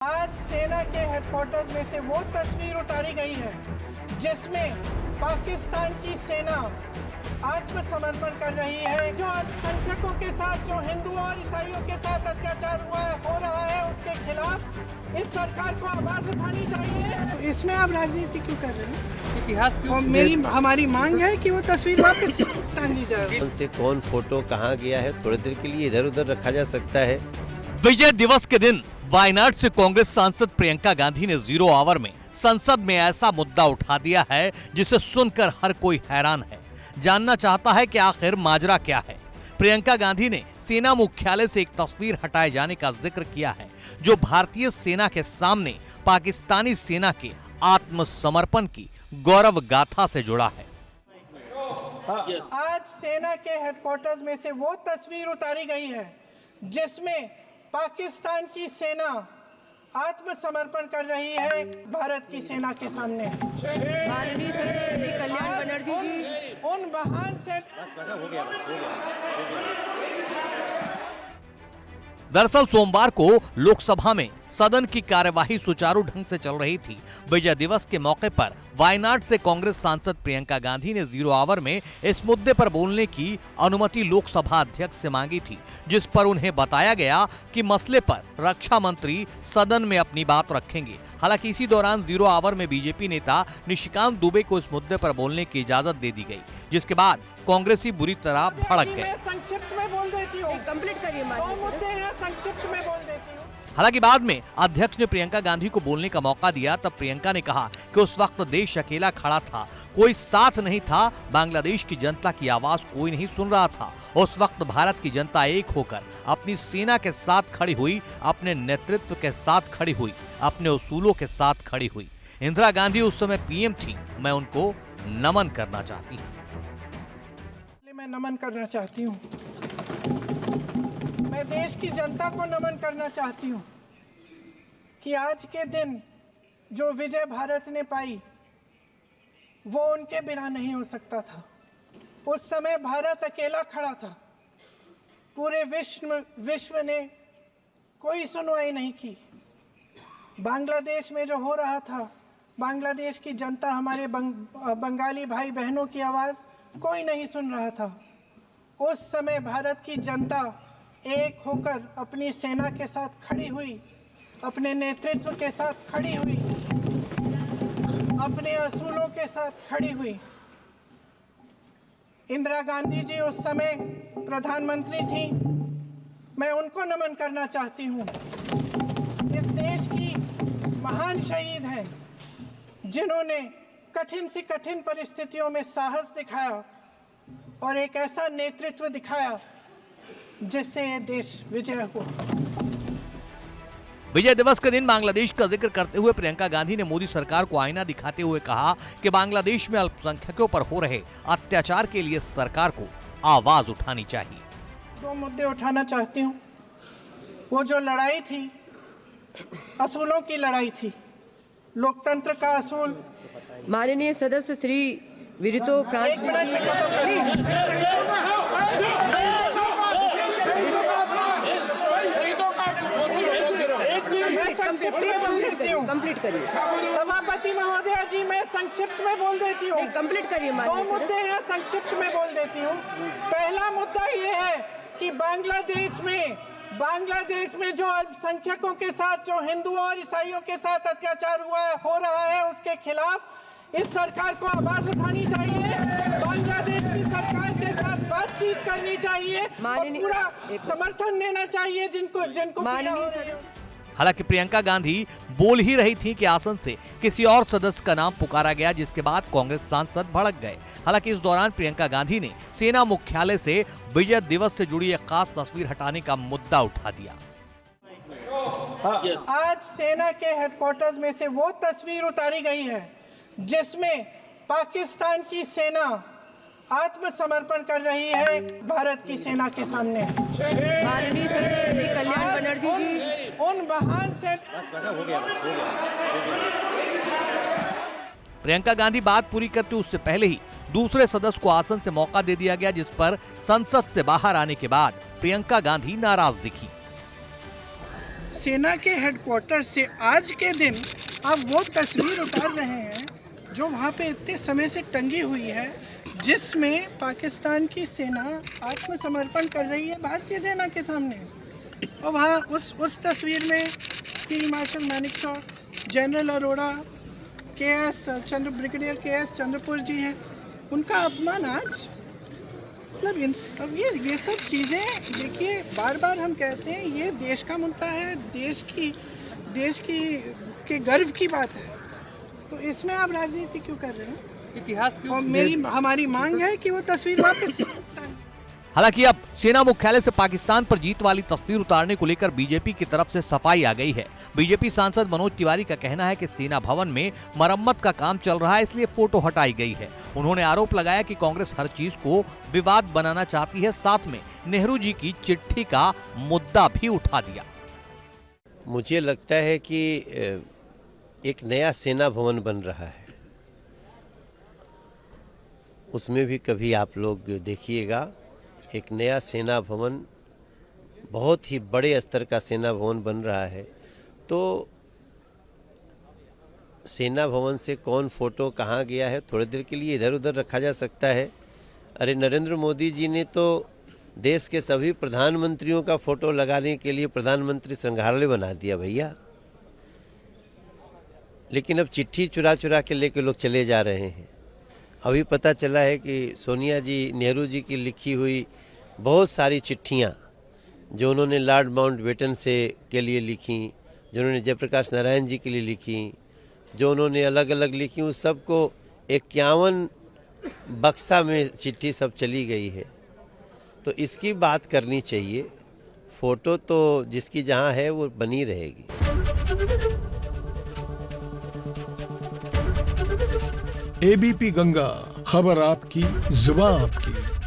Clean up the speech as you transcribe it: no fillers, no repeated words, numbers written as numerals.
आज सेना के हेडक्वार्टर्स में से वो तस्वीर उतारी गई है जिसमें पाकिस्तान की सेना आत्मसमर्पण कर रही है। जो अल्पसंख्यकों के साथ, जो हिंदुओं और ईसाइयों के साथ अत्याचार हो रहा है, उसके खिलाफ इस सरकार को आवाज उठानी चाहिए। तो इसमें आप राजनीति क्यों कर रहे हैं? इतिहास और हमारी मांग है कि वो तस्वीर वापस टांगी जाए। उनसे कौन फोटो कहाँ गया है, थोड़ी देर के लिए इधर उधर रखा जा सकता है। विजय दिवस के दिन वायनाड से कांग्रेस सांसद प्रियंका गांधी ने 0 आवर में संसद में ऐसा मुद्दा उठा दिया है जिसे सुनकर हर कोई हैरान है, जानना चाहता है कि आखिर माजरा क्या है। प्रियंका गांधी ने सेना मुख्यालय से एक तस्वीर हटाए जाने का जिक्र किया है जो भारतीय सेना के सामने पाकिस्तानी सेना के आत्मसमर्पण की गौरव गाथा से जुड़ा है। आज सेना के हेडक्वार्टर्स में से वो तस्वीर उतारी गई है जिसमें पाकिस्तान की सेना आत्मसमर्पण कर रही है भारत की सेना के सामने। माननीय श्री कल्याण बनर्जी जी उन महान से दरअसल सोमवार को लोकसभा में सदन की कार्यवाही सुचारू ढंग से चल रही थी। विजय दिवस के मौके पर वायनाड से कांग्रेस सांसद प्रियंका गांधी ने 0 आवर में इस मुद्दे पर बोलने की अनुमति लोकसभा अध्यक्ष से मांगी थी, जिस पर उन्हें बताया गया कि मसले पर रक्षा मंत्री सदन में अपनी बात रखेंगे। हालांकि इसी दौरान 0 आवर में बीजेपी नेता निशिकांत दुबे को इस मुद्दे पर बोलने की इजाजत दे दी गई, जिसके बाद कांग्रेसी बुरी तरह भड़क गए। संक्षिप्त में बोल देती हूँ, कंप्लीट करिए। दो मुद्दे हैं, संक्षिप्त में बोल देती हूँ। हालांकि बाद में अध्यक्ष ने प्रियंका गांधी को बोलने का मौका दिया, तब प्रियंका ने कहा कि उस वक्त देश अकेला खड़ा था, कोई साथ नहीं था, बांग्लादेश की जनता की आवाज कोई नहीं सुन रहा था। उस वक्त भारत की जनता एक होकर अपनी सेना के साथ खड़ी हुई, अपने नेतृत्व के साथ खड़ी हुई, अपने उसूलों के साथ खड़ी हुई। इंदिरा गांधी उस समय पीएम थी, मैं उनको नमन करना चाहती हूँ। मैं नमन करना चाहती हूँ, मैं देश की जनता को नमन करना चाहती हूँ कि आज के दिन जो विजय भारत ने पाई वो उनके बिना नहीं हो सकता था। उस समय भारत अकेला खड़ा था, पूरे विश्व ने कोई सुनवाई नहीं की। बांग्लादेश में जो हो रहा था, बांग्लादेश की जनता, हमारे बंगाली भाई बहनों की आवाज़ कोई नहीं सुन रहा था। उस समय भारत की जनता एक होकर अपनी सेना के साथ खड़ी हुई, अपने नेतृत्व के साथ खड़ी हुई, अपने असूलों के साथ खड़ी हुई। इंदिरा गांधी जी उस समय प्रधानमंत्री थी, मैं उनको नमन करना चाहती हूँ। इस देश की महान शहीद हैं जिन्होंने कठिन से कठिन परिस्थितियों में साहस दिखाया और एक ऐसा नेतृत्व दिखाया जिससे ये देश विजय हुआ। विजय दिवस के दिन बांग्लादेश का जिक्र करते हुए प्रियंका गांधी ने मोदी सरकार को आईना दिखाते हुए कहा कि बांग्लादेश में अल्पसंख्यकों पर हो रहे अत्याचार के लिए सरकार को आवाज उठानी चाहिए। 2 मुद्दे उठाना चाहती हूँ। वो जो लड़ाई थी, असूलों की लड़ाई थी, लोकतंत्र का असूल। माननीय सदस्य श्री विरितो प्रांत एक मिनट में खत्म करिए। मैं संक्षिप्त में बोल देती हूँ। कंप्लीट करिए। सभापति महोदया जी, मैं संक्षिप्त में बोल देती हूँ। कंप्लीट करिए। 2 मुद्दे हैं, संक्षिप्त में बोल देती हूँ। पहला मुद्दा ये है कि बांग्लादेश में जो अल्पसंख्यकों के साथ, जो हिंदुओं और ईसाइयों के साथ अत्याचार हो रहा है, उसके खिलाफ इस सरकार को आवाज उठानी चाहिए। बांग्लादेश की सरकार के साथ बातचीत करनी चाहिए और पूरा समर्थन देना चाहिए जिनको पीड़ा हो रही है। हालांकि प्रियंका गांधी बोल ही रही थी कि आसन से किसी और सदस्य का नाम पुकारा गया, जिसके बाद कांग्रेस सांसद भड़क गए। हालांकि इस दौरान प्रियंका गांधी ने सेना मुख्यालय से विजय दिवस से जुड़ी एक खास तस्वीर हटाने का मुद्दा उठा दिया। आज सेना के हेडक्वार्टर्स में से वो तस्वीर उतारी गई है जिसमें पाकिस्तान की सेना आत्मसमर्पण कर रही है भारत की सेना के सामने। माननीय श्री कल्याण बनर्जी जी उन महान से प्रियंका गांधी बात पूरी करते उससे पहले ही दूसरे सदस्य को आसन से मौका दे दिया गया, जिस पर संसद से बाहर आने के बाद प्रियंका गांधी नाराज दिखी। सेना के हेडक्वार्टर से आज के दिन आप वो तस्वीर उतार रहे हैं जो वहाँ पे इतने समय से टंगी हुई है, जिसमें पाकिस्तान की सेना आत्मसमर्पण कर रही है भारतीय सेना के सामने। और वहाँ उस तस्वीर में field marshal Manekshaw, general Arora, brigadier K S. Chandrapur ji हैं, उनका अपमान आज, मतलब अब ये सब चीज़ें देखिए, बार बार हम कहते हैं ये देश का मुद्दा है, देश की के गर्व की बात है, तो इसमें आप राजनीति क्यों कर रहे हैं? इतिहास और हमारी मांग है कि वो तस्वीर वापस। हालांकि अब सेना मुख्यालय से पाकिस्तान पर जीत वाली तस्वीर उतारने को लेकर बीजेपी की तरफ से सफाई आ गई है। बीजेपी सांसद मनोज तिवारी का कहना है कि सेना भवन में मरम्मत का काम चल रहा है, इसलिए फोटो हटाई गई है। उन्होंने आरोप लगाया कि कांग्रेस हर चीज को विवाद बनाना चाहती है, साथ में नेहरू जी की चिट्ठी का मुद्दा भी उठा दिया। मुझे लगता है कि एक नया सेना भवन बन रहा है, उसमें भी कभी आप लोग देखिएगा, एक नया सेना भवन, बहुत ही बड़े स्तर का सेना भवन बन रहा है। तो सेना भवन से कौन फोटो कहाँ गया है, थोड़ी देर के लिए इधर उधर रखा जा सकता है। अरे नरेंद्र मोदी जी ने तो देश के सभी प्रधानमंत्रियों का फोटो लगाने के लिए प्रधानमंत्री संग्रहालय बना दिया भैया। लेकिन अब चिट्ठी चुरा चुरा के लेके लोग चले जा रहे हैं। अभी पता चला है कि सोनिया जी, नेहरू जी की लिखी हुई बहुत सारी चिट्ठियाँ जो उन्होंने लॉर्ड माउंटबेटन के लिए लिखी, जो उन्होंने जयप्रकाश नारायण जी के लिए लिखी, जो उन्होंने अलग अलग लिखी, उस सब को 51 बक्सा में चिट्ठी सब चली गई है। तो इसकी बात करनी चाहिए। फोटो तो जिसकी जहाँ है वो बनी रहेगी। एबीपी गंगा, खबर आपकी, जुबान आपकी।